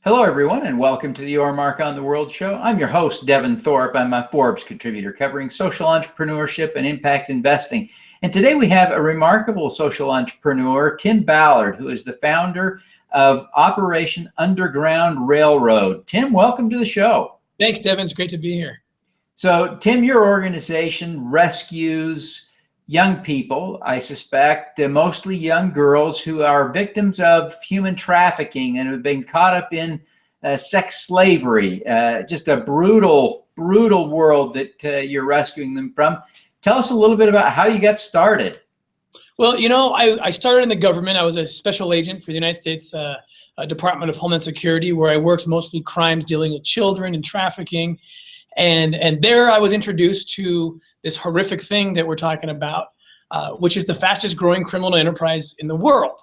Hello, everyone, and welcome to the Your Mark on the World show. I'm your host, Devin Thorpe. I'm a Forbes contributor covering social entrepreneurship and impact investing. And today we have a remarkable social entrepreneur, Tim Ballard, who is the founder of Operation Underground Railroad. Tim, welcome to the show. Thanks, Devin. It's great to be here. So, Tim, your organization rescues young people, I suspect, mostly young girls who are victims of human trafficking and have been caught up in sex slavery, just a brutal world that you're rescuing them from. Tell us a little bit about how you got started. Well, you know, I started in the government. I was a special agent for the United States Department of Homeland Security, where I worked mostly crimes dealing with children and trafficking. And there I was introduced to this horrific thing that we're talking about, which is the fastest growing criminal enterprise in the world.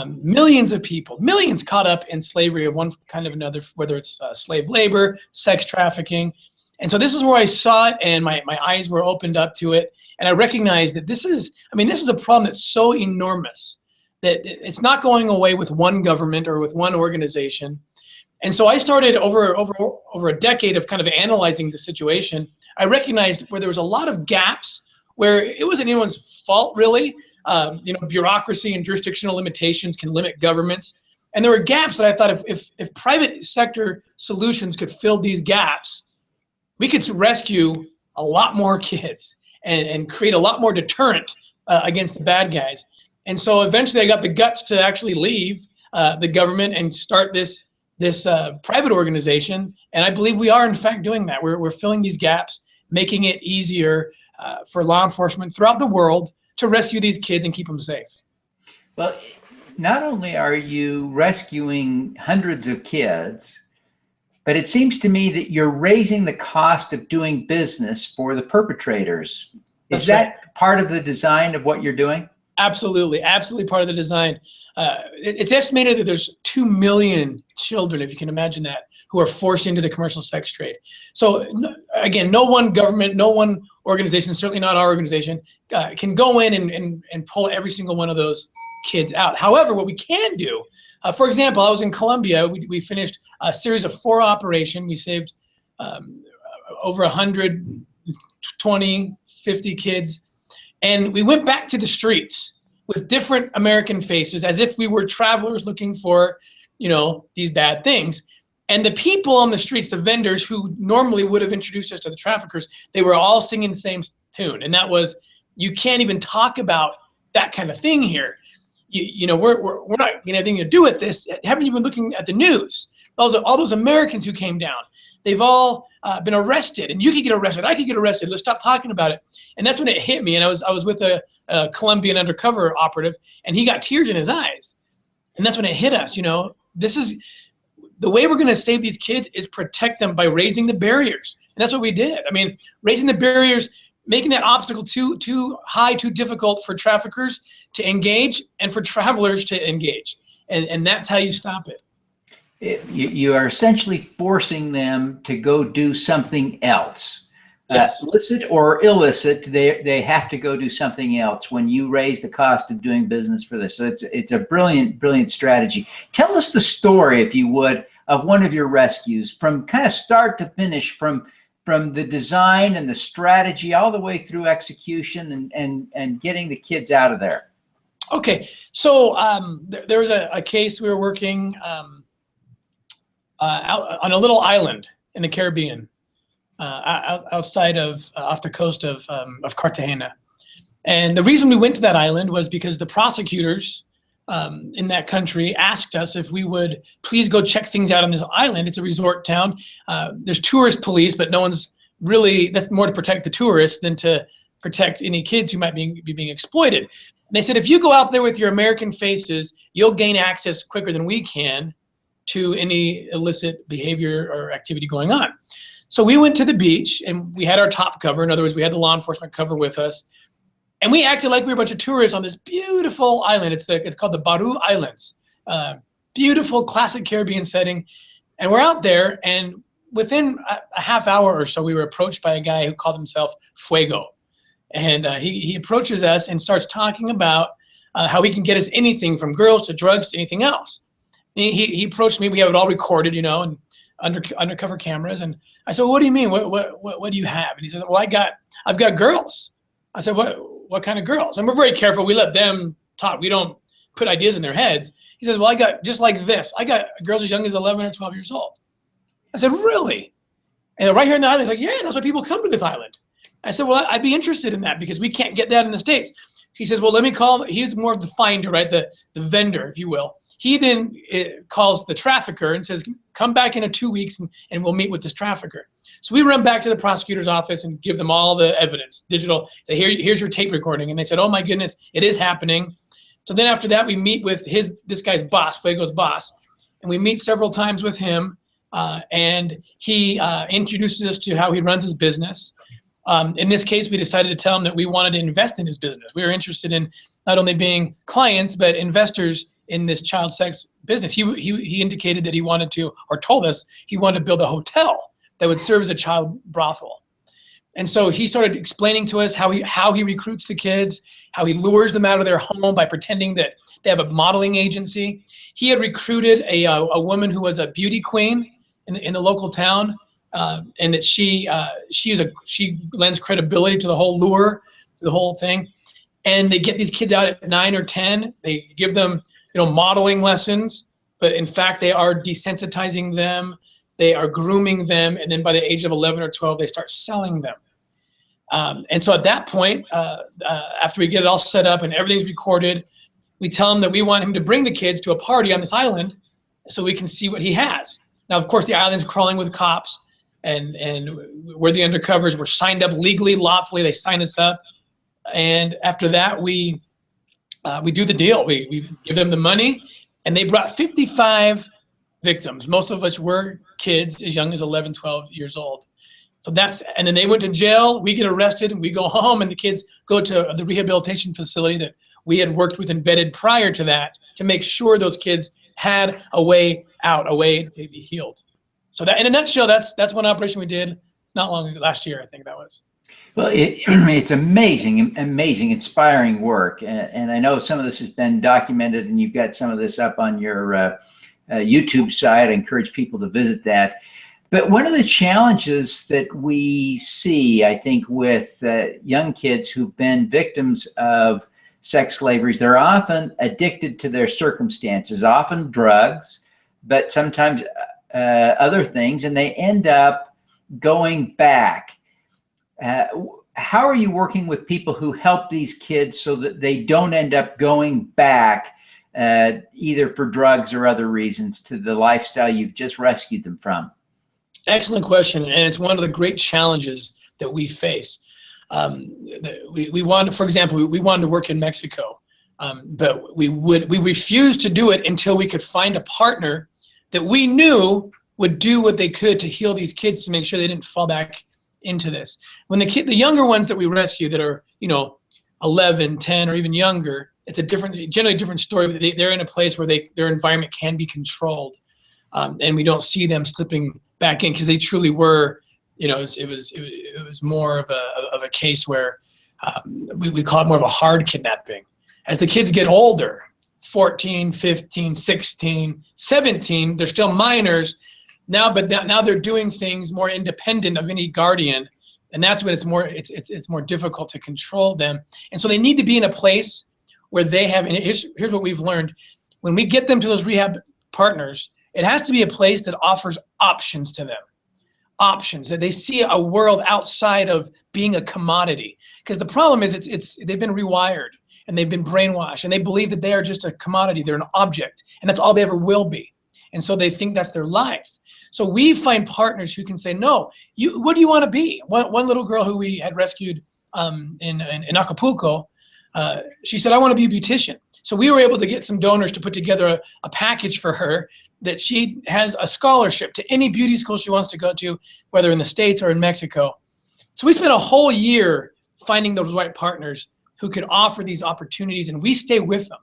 Millions of people, millions caught up in slavery of one kind of another, whether it's slave labor, sex trafficking. And so this is where I saw it, and my eyes were opened up to it. And I recognized that this is a problem that's so enormous that it's not going away with one government or with one organization. And so I started over a decade of kind of analyzing the situation. I recognized where there was a lot of gaps where it wasn't anyone's fault, really. Bureaucracy and jurisdictional limitations can limit governments. And there were gaps that I thought if private sector solutions could fill these gaps, we could rescue a lot more kids and create a lot more deterrent against the bad guys. And so eventually I got the guts to actually leave the government and start this private organization. And I believe we are in fact doing that. We're filling these gaps, making it easier for law enforcement throughout the world to rescue these kids and keep them safe. Well, not only are you rescuing hundreds of kids, but it seems to me that you're raising the cost of doing business for the perpetrators. Is that part of the design of what you're doing? Absolutely part of the design. It's estimated that there's 2 million children, if you can imagine that, who are forced into the commercial sex trade. So again, no one government, no one organization, certainly not our organization, can go in and pull every single one of those kids out. However, what we can do, for example, I was in Colombia. We finished a series of 4 operations. We saved over 120, 50 kids. And we went back to the streets with different American faces as if we were travelers looking for, these bad things. And the people on the streets, the vendors who normally would have introduced us to the traffickers, they were all singing the same tune. And that was, you can't even talk about that kind of thing here. We're not getting anything to do with this. Haven't you been looking at the news? All those Americans who came down, they've all been arrested, and you could get arrested. I could get arrested. Let's stop talking about it. And that's when it hit me. And I was with a Colombian undercover operative, and he got tears in his eyes. And that's when it hit us. This is the way we're going to save these kids is protect them by raising the barriers. And that's what we did. Raising the barriers, making that obstacle too high, too difficult for traffickers to engage and for travelers to engage. And that's how you stop it. You are essentially forcing them to go do something else. Yes. Illicit or illicit, they have to go do something else when you raise the cost of doing business for this. So it's a brilliant strategy. Tell us the story, if you would, of one of your rescues from kind of start to finish, from the design and the strategy all the way through execution and getting the kids out of there. Okay, so there was a case we were working out on a little island in the Caribbean, outside off the coast of Cartagena. And the reason we went to that island was because the prosecutors in that country asked us if we would please go check things out on this island. It's a resort town. There's tourist police, but no one's really, that's more to protect the tourists than to protect any kids who might be being exploited. And they said, if you go out there with your American faces, you'll gain access quicker than we can to any illicit behavior or activity going on. So we went to the beach and we had our top cover. In other words, we had the law enforcement cover with us. And we acted like we were a bunch of tourists on this beautiful island. It's called the Baru Islands. Beautiful, classic Caribbean setting. And we're out there, and within a half hour or so, we were approached by a guy who called himself Fuego. And he approaches us and starts talking about how he can get us anything from girls to drugs to anything else. He approached me. We have it all recorded, and undercover cameras. And I said, well, what do you mean? What do you have? And he says, well, I've got girls. I said, what kind of girls? And we're very careful. We let them talk. We don't put ideas in their heads. He says, well, I got just like this. I got girls as young as 11 or 12 years old. I said, really? And right here in the island, he's like, yeah, that's why people come to this island. I said, well, I'd be interested in that because we can't get that in the States. He says, well, let me call. He's more of the finder, right? The vendor, if you will. He then calls the trafficker and says, come back in 2 weeks and we'll meet with this trafficker. So we run back to the prosecutor's office and give them all the evidence, digital. Say, here's your tape recording. And they said, oh my goodness, it is happening. So then after that, we meet with this guy's boss, Fuego's boss. And we meet several times with him. And he introduces us to how he runs his business. In this case, we decided to tell him that we wanted to invest in his business. We were interested in not only being clients, but investors in this child sex business. He indicated that he wanted to, or told us he wanted to build a hotel that would serve as a child brothel. And so he started explaining to us how he recruits the kids, how he lures them out of their home by pretending that they have a modeling agency. He had recruited a woman who was a beauty queen in the local town, and that she lends credibility to the whole lure, to the whole thing. And they get these kids out at 9 or 10. They give them modeling lessons, but in fact they are desensitizing them. They are grooming them, and then by the age of 11 or 12, they start selling them. And so at that point, after we get it all set up and everything's recorded, we tell him that we want him to bring the kids to a party on this island so we can see what he has. Now, of course, the island's crawling with cops, and we're the undercovers. We're signed up legally, lawfully. They sign us up. And after that, we do the deal. We give them the money, and they brought 55 victims, most of which were kids as young as 11, 12 years old. So and then they went to jail, we get arrested, and we go home, and the kids go to the rehabilitation facility that we had worked with and vetted prior to that to make sure those kids had a way out, a way to be healed. So that, in a nutshell, that's one operation we did not long ago, last year, I think that was. Well, it's amazing, inspiring work. And I know some of this has been documented, and you've got some of this up on your YouTube site. I encourage people to visit that. But one of the challenges that we see, I think, with young kids who've been victims of sex slavery, they're often addicted to their circumstances, often drugs, but sometimes other things, and they end up going back. How are you working with people who help these kids so that they don't end up going back either for drugs or other reasons to the lifestyle you've just rescued them from? Excellent question, and it's one of the great challenges that we face. We wanted, for example, we wanted to work in Mexico, but we refused to do it until we could find a partner that we knew would do what they could to heal these kids to make sure they didn't fall back into this. When the younger ones that we rescue that are 11, 10, or even younger, it's generally a different story. But they're in a place where their environment can be controlled, and we don't see them slipping back in because they truly were. It was more of a case where we call it more of a hard kidnapping. As the kids get older, 14, 15, 16, 17, they're still minors now, but now they're doing things more independent of any guardian, and that's when it's more difficult to control them. And so they need to be in a place where they have. And here's what we've learned: when we get them to those rehab partners, it has to be a place that offers options to them. Options that they see a world outside of being a commodity. Because the problem is they've been rewired and they've been brainwashed and they believe that they are just a commodity. They're an object, and that's all they ever will be. And so they think that's their life. So we find partners who can say, no, what do you want to be? One little girl who we had rescued in Acapulco, she said, I want to be a beautician. So we were able to get some donors to put together a package for her that she has a scholarship to any beauty school she wants to go to, whether in the States or in Mexico. So we spent a whole year finding those right partners who could offer these opportunities, and we stay with them.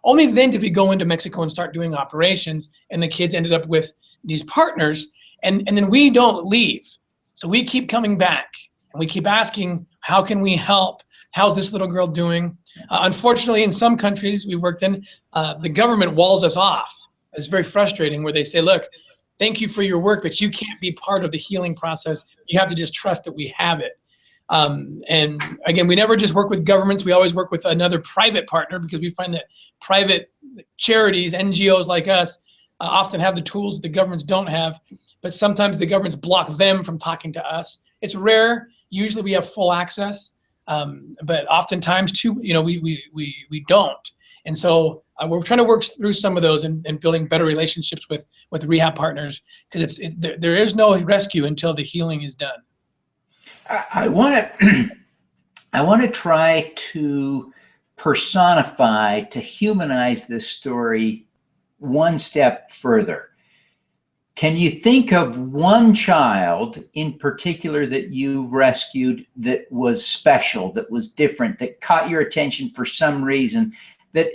Only then did we go into Mexico and start doing operations, and the kids ended up with these partners, and then we don't leave. So we keep coming back, and we keep asking, how can we help? How's this little girl doing? Unfortunately, in some countries we've worked in, the government walls us off. It's very frustrating where they say, look, thank you for your work, but you can't be part of the healing process. You have to just trust that we have it. And again, we never just work with governments. We always work with another private partner, because we find that private charities, NGOs like us, often have the tools that the governments don't have, but sometimes the governments block them from talking to us. It's rare. Usually we have full access, but oftentimes too, we don't. And so we're trying to work through some of those and building better relationships with rehab partners, because there is no rescue until the healing is done. I want to try to personify, to humanize this story one step further. Can you think of one child in particular that you rescued that was special, that was different, that caught your attention for some reason, that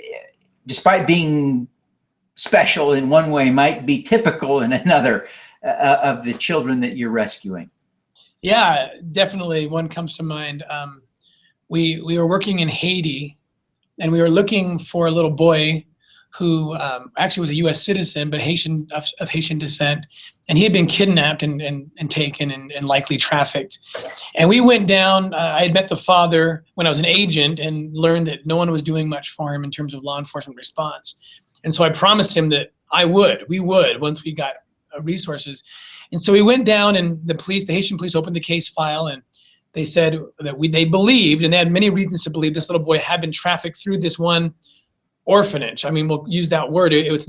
despite being special in one way might be typical in another, of the children that you're rescuing? Yeah, definitely one comes to mind. We were working in Haiti, and we were looking for a little boy who actually was a U.S. citizen, but of Haitian descent, and he had been kidnapped and taken and likely trafficked. And we went down. I had met the father when I was an agent and learned that no one was doing much for him in terms of law enforcement response. And so I promised him that we would once we got resources. And so we went down, and the Haitian police opened the case file, and they said that they believed, and they had many reasons to believe, this little boy had been trafficked through this one orphanage. I mean, we'll use that word. It was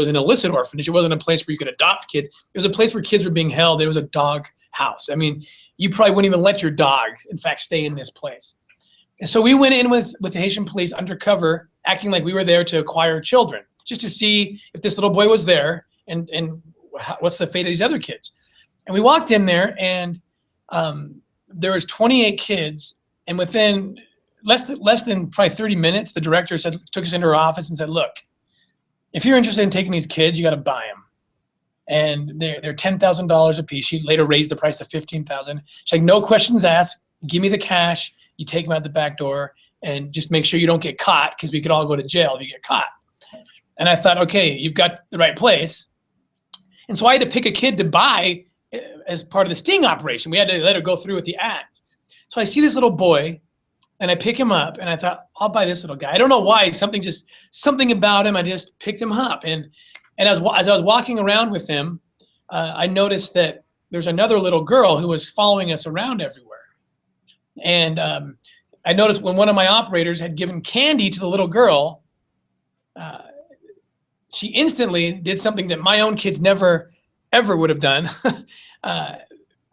an illicit orphanage. It wasn't a place where you could adopt kids. It was a place where kids were being held. It was a dog house. I mean, you probably wouldn't even let your dog, in fact, stay in this place. And so we went in with the Haitian police undercover, acting like we were there to acquire children, just to see if this little boy was there and what's the fate of these other kids. And we walked in there, and there was 28 kids, and within less than probably 30 minutes, the director took us into her office and said, look, if you're interested in taking these kids, you got to buy them. And they're $10,000 a piece. She later raised the price to $15,000. She's like, no questions asked. Give me the cash. You take them out the back door, and just make sure you don't get caught, because we could all go to jail if you get caught. And I thought, okay, you've got the right place. And so I had to pick a kid to buy as part of the sting operation. We had to let her go through with the act. So I see this little boy, and I pick him up, and I thought, I'll buy this little guy. I don't know why, something about him. I just picked him up. And as I was walking around with him, I noticed that there's another little girl who was following us around everywhere. And I noticed when one of my operators had given candy to the little girl, she instantly did something that my own kids never, ever would have done.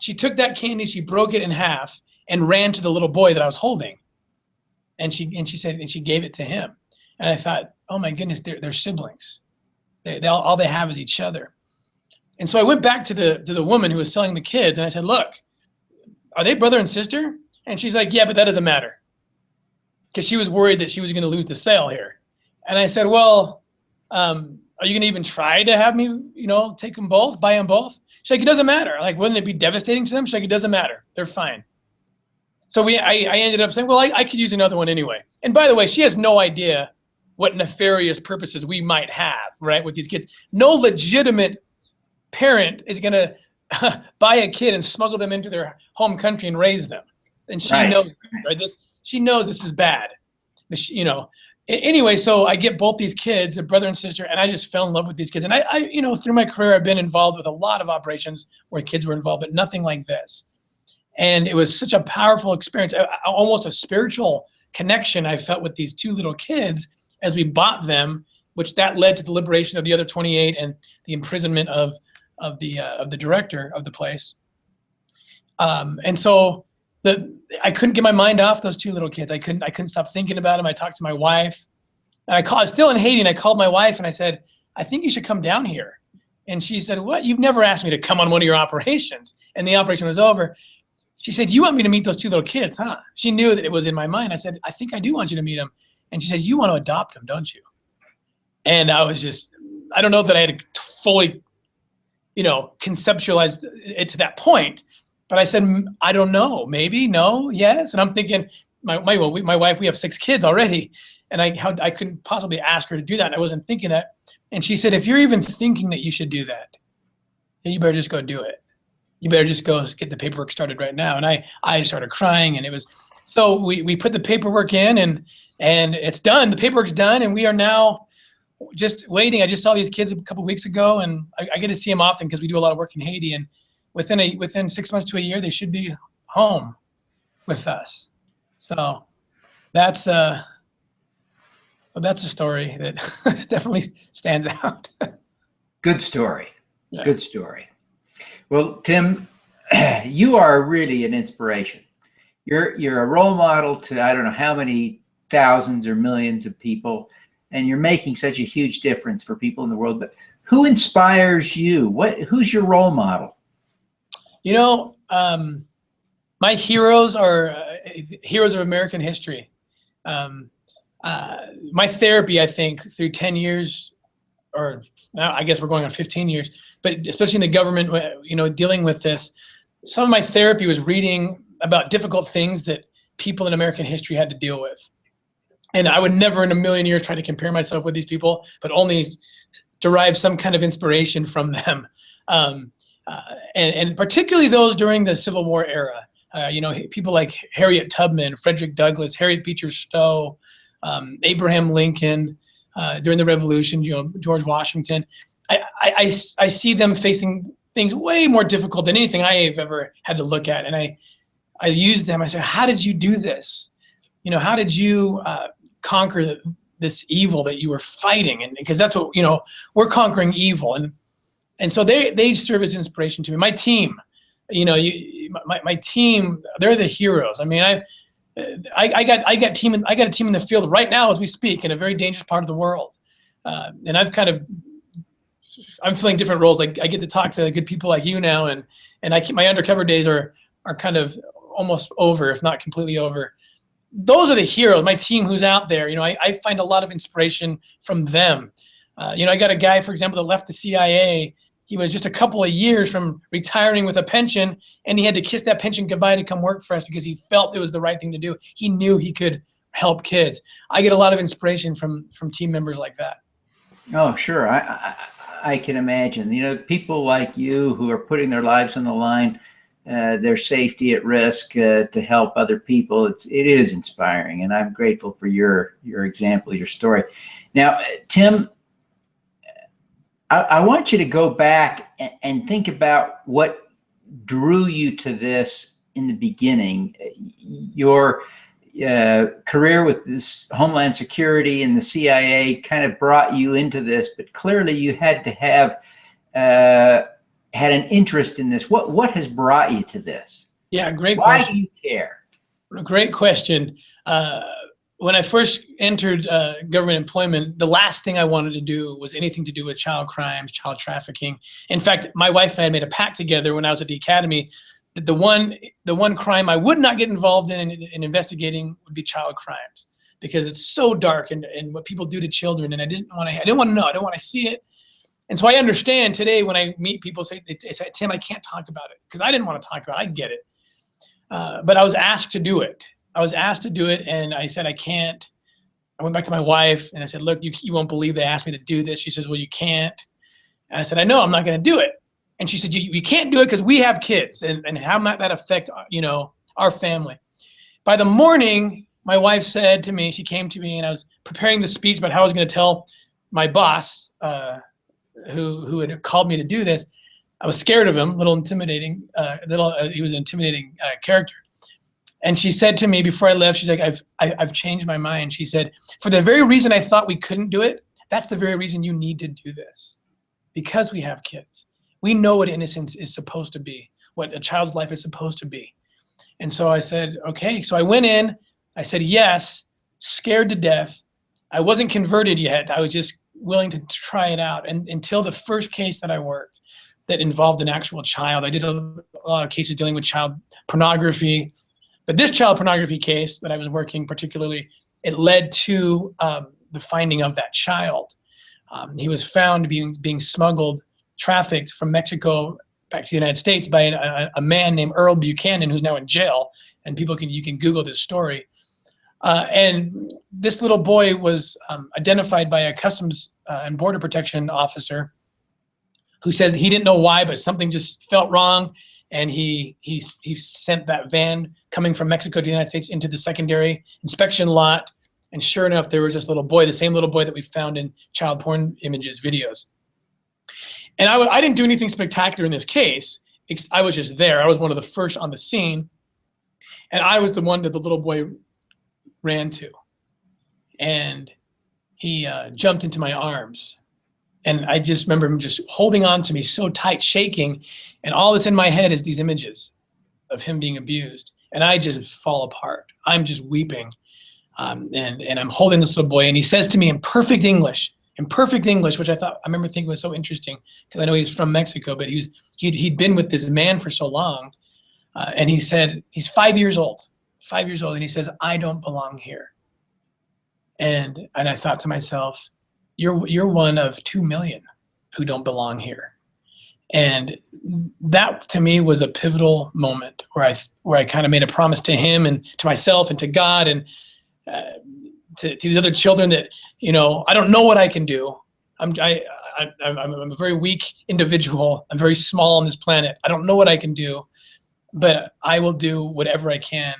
She took that candy, she broke it in half, and ran to the little boy that I was holding. And she gave it to him. And I thought, oh my goodness, they're siblings. All they have is each other. And so I went back to the woman who was selling the kids, and I said, look, are they brother and sister? And she's like, yeah, but that doesn't matter. Because she was worried that she was going to lose the sale here. And I said, well, are you going to even try to have me, take them both, buy them both? She's like, it doesn't matter. Like, wouldn't it be devastating to them? She's like, it doesn't matter. They're fine. So I ended up saying, well, I could use another one anyway. And by the way, she has no idea what nefarious purposes we might have, right, with these kids. No legitimate parent is going to buy a kid and smuggle them into their home country and raise them. And she knows, right? She knows this is bad. But anyway, so I get both these kids, a brother and sister, and I just fell in love with these kids. And I through my career, I've been involved with a lot of operations where kids were involved, but nothing like this. And it was such a powerful experience, almost a spiritual connection I felt with these two little kids as we bought them, which that led to the liberation of the other 28 and the imprisonment of the director of the place. And so I couldn't get my mind off those two little kids. I couldn't stop thinking about them. I talked to my wife, and I was still in Haiti, and I called my wife and I said, I think you should come down here. And she said, what? You've never asked me to come on one of your operations. And the operation was over. She said, you want me to meet those two little kids, huh? She knew that it was in my mind. I said, I think I do want you to meet them. And she says, you want to adopt them, don't you? And I was I don't know that I had fully, conceptualized it to that point. But I said, I don't know, maybe, no, yes. And I'm thinking, my wife, we have 6 kids already. And I couldn't possibly ask her to do that. I wasn't thinking that. And she said, if you're even thinking that you should do that, you better just go do it. You better just go get the paperwork started right now. And I started crying, and it was, so we put the paperwork in, and it's done. The paperwork's done, and we are now just waiting. I just saw these kids a couple of weeks ago, and I get to see them often because we do a lot of work in Haiti. And within 6 months to a year, they should be home with us. So that's a story that definitely stands out. Good story. Yeah. Good story. Well, Tim, you are really an inspiration. You're a role model to I don't know how many thousands or millions of people, and you're making such a huge difference for people in the world. But who inspires you? Who's your role model? You know, my heroes are heroes of American history. My therapy, I think, through 10 years, or now I guess we're going on 15 years, but especially in the government, you know, dealing with this, some of my therapy was reading about difficult things that people in American history had to deal with. And I would never in a million years try to compare myself with these people, but only derive some kind of inspiration from them. And particularly those during the Civil War era. You know, people like Harriet Tubman, Frederick Douglass, Harriet Beecher Stowe, Abraham Lincoln, during the Revolution, you know, George Washington. I see them facing things way more difficult than anything I have ever had to look at. And I use them. I say, how did you do this? You know, how did you conquer this evil that you were fighting? And because that's what, you know, we're conquering evil. And so they serve as inspiration to me. My team, you know, my team, they're the heroes. I mean, I got a team in the field right now as we speak in a very dangerous part of the world. And I'm filling different roles. Like I get to talk to good people like you now, and my undercover days are kind of almost over, if not completely over. Those are the heroes, my team who's out there. You know, I find a lot of inspiration from them. You know, I got a guy, for example, that left the CIA. He was just a couple of years from retiring with a pension, and he had to kiss that pension goodbye to come work for us because he felt it was the right thing to do. He knew he could help kids. I get a lot of inspiration from team members like that. Oh, sure. I can imagine. You know, people like you who are putting their lives on the line, their safety at risk to help other people. It is inspiring, and I'm grateful for your example, your story. Now, Tim, I want you to go back and think about what drew you to this in the beginning. Your career with this Homeland Security and the CIA kind of brought you into this, but clearly you had to have had an interest in this. What has brought you to this? Yeah, great Why question. do you care? Great question. When I first entered government employment, the last thing I wanted to do was anything to do with child crimes, child trafficking. In fact, my wife and I made a pact together when I was at the academy that the one crime I would not get involved in investigating would be child crimes, because it's so dark and what people do to children, and I didn't want to know. I don't want to see it. And so I understand today when I meet people say, Tim, I can't talk about it, because I didn't want to talk about it. I get it. But I was asked to do it. And I said, I can't. I went back to my wife and I said, look, you won't believe they asked me to do this. She says, well, you can't. And I said, I know, I'm not going to do it. And she said, you can't do it because we have kids, and how might that affect, you know, our family? By the morning, my wife said to me, she came to me and I was preparing the speech about how I was going to tell my boss, who had called me to do this. I was scared of him, he was an intimidating character. And she said to me before I left, she's like, I've changed my mind. She said, for the very reason I thought we couldn't do it, that's the very reason you need to do this. Because we have kids. We know what innocence is supposed to be, what a child's life is supposed to be. And so I said, okay. So I went in, I said yes, scared to death. I wasn't converted yet. I was just willing to try it out. And until the first case that I worked that involved an actual child, I did a lot of cases dealing with child pornography. But this child pornography case that I was working particularly, it led to the finding of that child. He was found being smuggled, trafficked from Mexico back to the United States by a man named Earl Buchanan, who's now in jail. And you can Google this story. And this little boy was identified by a Customs and Border Protection officer who said he didn't know why, but something just felt wrong. And he sent that van coming from Mexico to the United States into the secondary inspection lot. And sure enough, there was this little boy, the same little boy that we found in child porn images, videos. And I didn't do anything spectacular in this case. I was just there. I was one of the first on the scene. And I was the one that the little boy ran to. And he jumped into my arms. And I just remember him just holding on to me so tight, shaking. And all that's in my head is these images of him being abused. And I just fall apart. I'm just weeping. And I'm holding this little boy. And he says to me in perfect English, which I remember thinking was so interesting because I know he's from Mexico, but he'd been with this man for so long. And he said, he's 5 years old. And he says, I don't belong here. And I thought to myself, you're one of 2 million who don't belong here. And that to me was a pivotal moment where I kind of made a promise to him and to myself and to God and to these other children that, I don't know what I can do. I'm a very weak individual. I'm very small on this planet. I don't know what I can do, but I will do whatever I can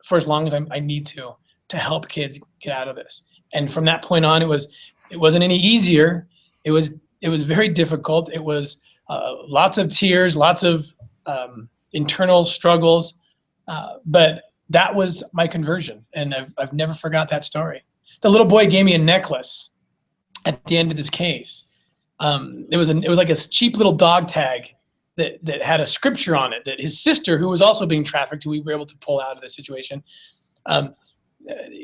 for as long as I need to help kids get out of this. And from that point on, it wasn't any easier. It was very difficult. It was lots of tears, lots of internal struggles, but that was my conversion, and I've never forgot that story. The little boy gave me a necklace at the end of this case. It was like a cheap little dog tag that had a scripture on it that his sister, who was also being trafficked, who we were able to pull out of the situation,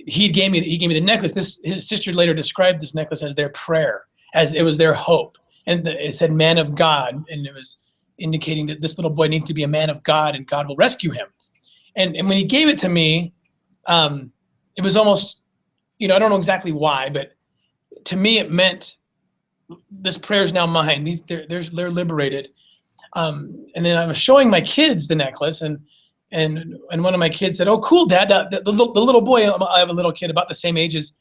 he gave me the necklace. His sister later described this necklace as their prayer, as it was their hope, and it said "man of God," and it was indicating that this little boy needs to be a man of God, and God will rescue him. And when he gave it to me, it was almost, I don't know exactly why, but to me it meant this prayer is now mine. They're liberated. And then I was showing my kids the necklace, and one of my kids said, "Oh, cool, Dad." The little boy, I have a little kid about the same age as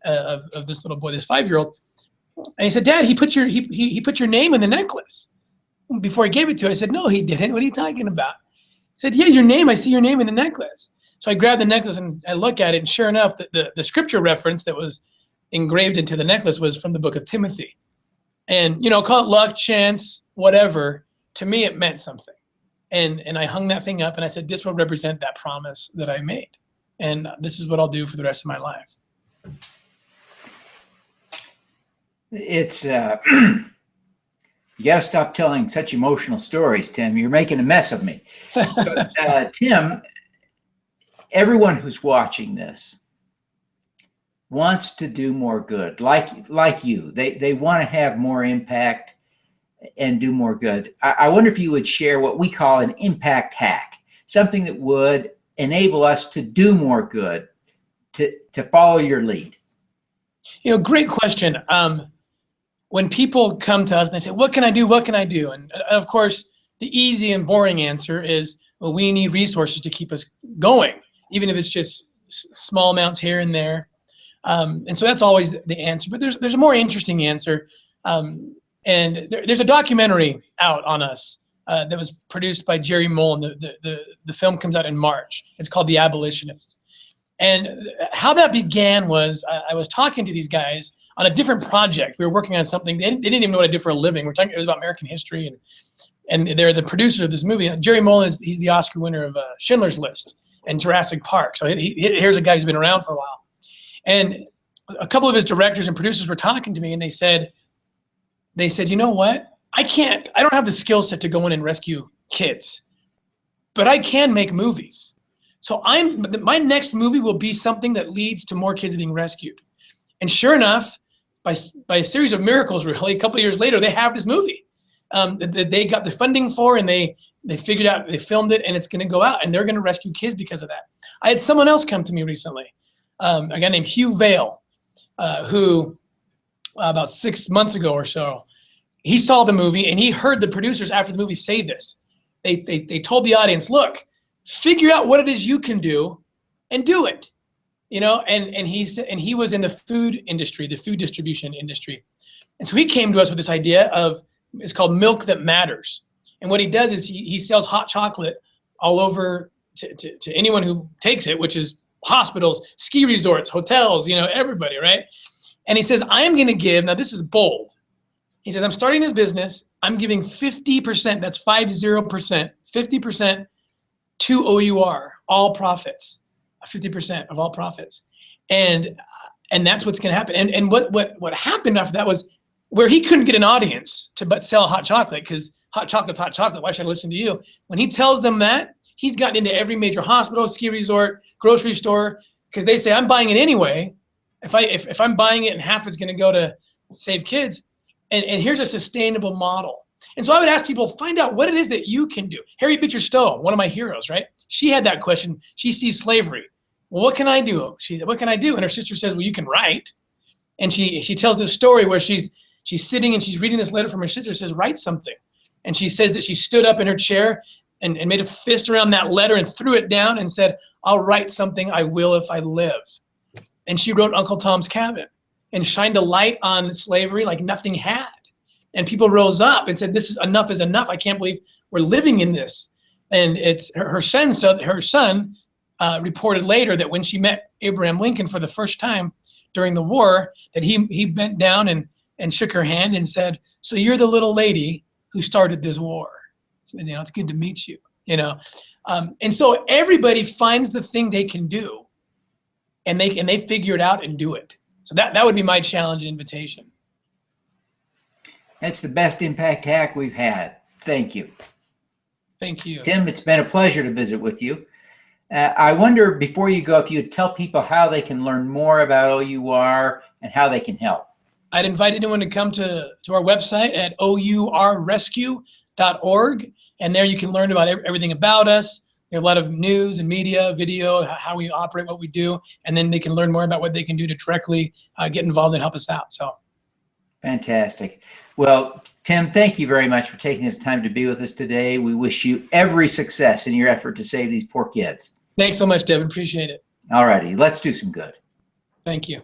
of this little boy, this 5-year-old, and he said, "Dad, he put your name in the necklace." Before he gave it to her, I said, "No, he didn't. What are you talking about?" He said, "Yeah, your name. I see your name in the necklace." So I grabbed the necklace and I look at it, and sure enough, the scripture reference that was engraved into the necklace was from the book of Timothy. And call it luck, chance, whatever. To me, it meant something. And I hung that thing up and I said, this will represent that promise that I made. And this is what I'll do for the rest of my life. It's, you got to stop telling such emotional stories, Tim. You're making a mess of me. But, Tim, everyone who's watching this wants to do more good, like you. They want to have more impact and do more good. I wonder if you would share what we call an impact hack, something that would enable us to do more good, to follow your lead. Great question. When people come to us and they say, what can I do? What can I do? And of course, the easy and boring answer is, well, we need resources to keep us going, even if it's just small amounts here and there. And so that's always the answer. But there's a more interesting answer. And there's a documentary out on us that was produced by Jerry Moll, and the film comes out in March. It's called The Abolitionists. And how that began was I was talking to these guys on a different project. We were working on something. They didn't even know what I did for a living. It was about American history, and they're the producer of this movie. Jerry Moll he's the Oscar winner of Schindler's List and Jurassic Park. So here's a guy who's been around for a while. And a couple of his directors and producers were talking to me, and they said, you know what? I don't have the skill set to go in and rescue kids, but I can make movies. So my next movie will be something that leads to more kids being rescued. And sure enough, by a series of miracles, really, a couple of years later, they have this movie that they got the funding for, and they figured out, they filmed it, and it's going to go out, and they're going to rescue kids because of that. I had someone else come to me recently, a guy named Hugh Vale, who about 6 months ago or so, he saw the movie and he heard the producers after the movie say this. They told the audience, look, figure out what it is you can do and do it. you know, and he was in the food industry, the food distribution industry. And so he came to us with this idea of, it's called Milk That Matters. And what he does is he sells hot chocolate all over to anyone who takes it, which is hospitals, ski resorts, hotels, you know, everybody, right? And he says, I am going to give, now this is bold. He says, I'm starting this business. I'm giving 50%, that's 50%, 50% to OUR, all profits, 50% of all profits. And that's what's going to happen. And what happened after that was where he couldn't get an audience to but sell hot chocolate, because hot chocolate's hot chocolate. Why should I listen to you? When he tells them that, he's gotten into every major hospital, ski resort, grocery store, because they say, I'm buying it anyway. If I'm buying it and half it's going to go to save kids, and here's a sustainable model. And so I would ask people, find out what it is that you can do. Harriet Beecher Stowe, one of my heroes, right? She had that question. She sees slavery. Well, what can I do? What can I do? And her sister says, well, you can write. And she tells this story where she's sitting and she's reading this letter from her sister, says, write something. And she says that she stood up in her chair and made a fist around that letter and threw it down and said, I'll write something, I will if I live. And she wrote Uncle Tom's Cabin and shined a light on slavery like nothing had. And people rose up and said, this is enough is enough. I can't believe we're living in this. And it's her son. So her son reported later that when she met Abraham Lincoln for the first time during the war, that he bent down and shook her hand and said, so you're the little lady who started this war. So, you know, it's good to meet you, you know. And so everybody finds the thing they can do, and they figure it out and do it. So that would be my challenge and invitation. That's the best impact hack we've had. Thank you. Thank you. Tim, it's been a pleasure to visit with you. I wonder, before you go, if you'd tell people how they can learn more about OUR and how they can help. I'd invite anyone to come to our website at ourrescue.org. And there you can learn about everything about us. There are a lot of news and media, video, how we operate, what we do. And then they can learn more about what they can do to directly get involved and help us out. So. Fantastic. Well, Tim, thank you very much for taking the time to be with us today. We wish you every success in your effort to save these poor kids. Thanks so much, Devin. Appreciate it. All righty. Let's do some good. Thank you.